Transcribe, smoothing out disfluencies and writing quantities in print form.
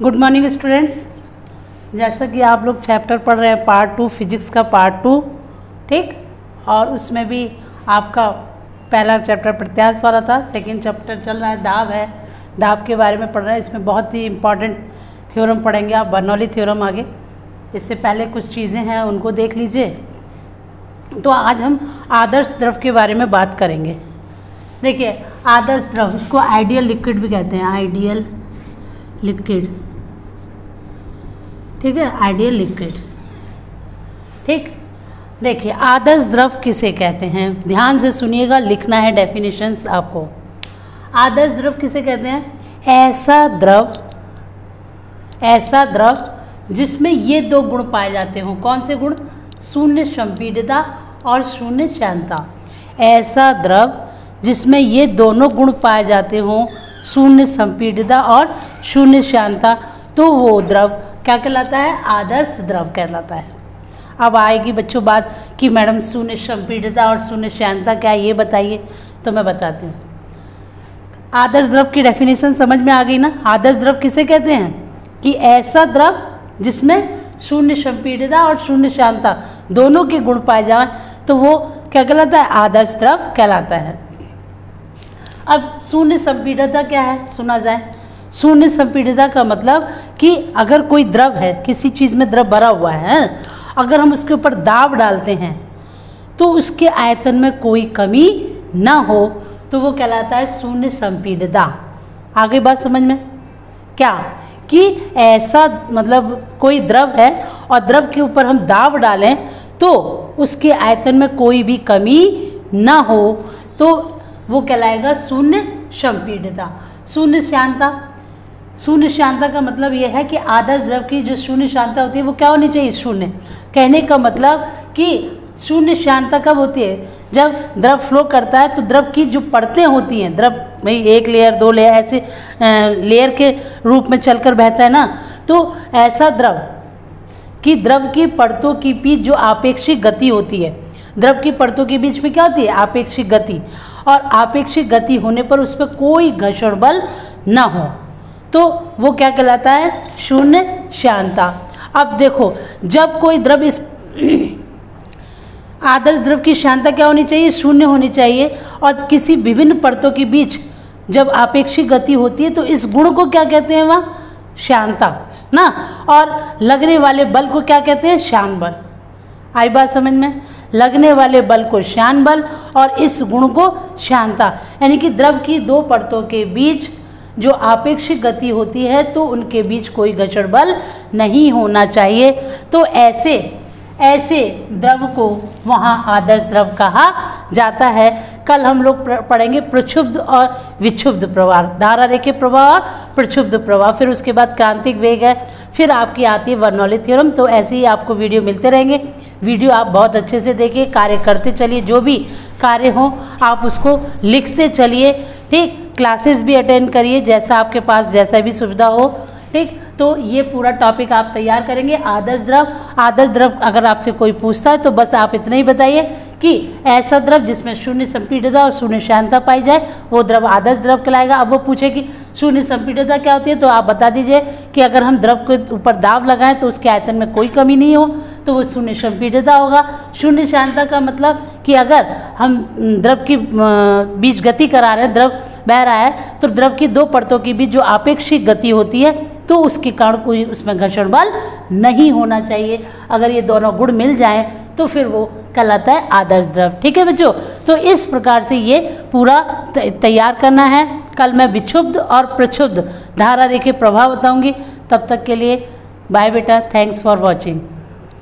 Good morning students. जैसा कि आप लोग चैप्टर पढ़ रहे हैं पार्ट 2 फिजिक्स का पार्ट 2, ठीक, और उसमें भी आपका पहला चैप्टर प्रत्याश वाला था, सेकंड चैप्टर चल रहा है दाब है, दाब के बारे में पढ़ रहे हैं। इसमें बहुत ही इंपॉर्टेंट थ्योरम पढ़ेंगे आप, बर्नौली थ्योरम आगे। इससे पहले कुछ चीज़ें हैं उनको देख लीजिए। तो आज हम आदर्श द्रव के बारे में बात करेंगे। देखिए आदर्श द्रव, इसको आइडियल लिक्विड भी कहते हैं, आइडियल लिक्विड, ठीक है, आइडियल लिक्विड, ठीक। देखिए आदर्श द्रव किसे कहते हैं, ध्यान से सुनिएगा, लिखना है डेफिनेशंस आपको। आदर्श द्रव किसे कहते हैं? ऐसा द्रव जिसमें ये दो गुण पाए जाते हों। कौन से गुण? शून्य संपीड्यता और शून्य श्यानता। ऐसा द्रव जिसमें ये दोनों गुण पाए जाते हों, शून्य संपीड्यता और शून्य श्यानता, तो वो द्रव क्या कहलाता है? आदर्श द्रव कहलाता है। अब आएगी बच्चों बात कि मैडम शून्य संपीड्यता और शून्य श्यानता क्या है, ये बताइए। तो मैं बताती हूँ। आदर्श द्रव की डेफिनेशन समझ में आ गई ना? आदर्श द्रव किसे कहते हैं? कि ऐसा द्रव जिसमें शून्य संपीड्यता और शून्य श्यानता दोनों के गुण पाए जाएं, तो वो क्या कहलाता है? आदर्श द्रव कहलाता है। अब शून्य संपीड्यता क्या है, सुना जाए। शून्य संपीड्यता का मतलब कि अगर कोई द्रव है, किसी चीज़ में द्रव भरा हुआ है, अगर हम उसके ऊपर दाब डालते हैं तो उसके आयतन में कोई कमी ना हो, तो वो कहलाता है शून्य संपीड्यता। आगे बात समझ में? क्या कि ऐसा मतलब कोई द्रव है और द्रव के ऊपर हम दाब डालें तो उसके आयतन में कोई भी कमी ना हो, तो वो कहलाएगा शून्य संपीड्यता। शून्य श्यानता, शून्य श्यानता का मतलब ये है कि आदर्श द्रव की जो शून्य श्यानता होती है वो क्या होनी चाहिए? शून्य। कहने का मतलब कि शून्य श्यानता कब होती है? जब द्रव फ्लो करता है तो द्रव की जो परतें होती हैं, द्रव भाई एक लेयर दो लेयर ऐसे लेयर के रूप में चलकर बहता है ना, तो ऐसा द्रव कि द्रव की परतों के बीच जो आपेक्षिक गति होती है, द्रव की परतों के बीच में क्या होती है? आपेक्षिक गति। और आपेक्षिक गति होने पर उस पर कोई घर्षण बल ना हो, तो वो क्या कहलाता है? शून्य श्यानता। अब देखो, जब कोई द्रव इस आदर्श द्रव की श्यानता क्या होनी चाहिए? शून्य होनी चाहिए। और किसी विभिन्न परतों के बीच जब आपेक्षिक गति होती है तो इस गुण को क्या कहते हैं? वह श्यानता ना। और लगने वाले बल को क्या कहते हैं? श्यान बल। आई बात समझ में? लगने वाले बल को श्यान बल और इस गुण को श्यानता। यानी कि द्रव की दो परतों के बीच जो आपेक्षिक गति होती है तो उनके बीच कोई घर्षण बल नहीं होना चाहिए। तो ऐसे द्रव को वहाँ आदर्श द्रव कहा जाता है। कल हम लोग पढ़ेंगे प्रक्षुब्ध और विक्षुब्ध प्रवाह, धारा रेखे प्रवाह और प्रक्षुब्ध प्रवाह, फिर उसके बाद क्रांतिक वेग है, फिर आपकी आती है बर्नौली थ्योरम। तो ऐसे ही आपको वीडियो मिलते रहेंगे। वीडियो आप बहुत अच्छे से देखिए, कार्य करते चलिए, जो भी कार्य हो आप उसको लिखते चलिए, ठीक। क्लासेस भी अटेंड करिए, जैसा आपके पास जैसा भी सुविधा हो, ठीक। तो ये पूरा टॉपिक आप तैयार करेंगे। आदर्श द्रव अगर आपसे कोई पूछता है तो बस आप इतना ही बताइए कि ऐसा द्रव जिसमें शून्य संपीड्यता और शून्य श्यानता पाई जाए वो द्रव आदर्श द्रव कहलाएगा। अब वो पूछे कि शून्य संपीड्यता क्या होती है, तो आप बता दीजिए कि अगर हम द्रव के ऊपर दाब लगाएं तो उसके आयतन में कोई कमी नहीं हो, तो वो शून्य संपीड्यता होगा। शून्य श्यानता का मतलब कि अगर हम द्रव की बीच गति करा रहे हैं, द्रव बह रहा है, तो द्रव की दो परतों के बीच जो आपेक्षिक गति होती है तो उसके कारण कोई उसमें घर्षण बल नहीं होना चाहिए। अगर ये दोनों गुण मिल जाएं तो फिर वो कहलाता है आदर्श द्रव, ठीक है बच्चों। तो इस प्रकार से ये पूरा तैयार करना है। कल मैं विक्षुब्ध और प्रक्षुब्ध धारा रेखे प्रभाव बताऊंगी। तब तक के लिए बाय बेटा, थैंक्स फॉर वॉचिंग।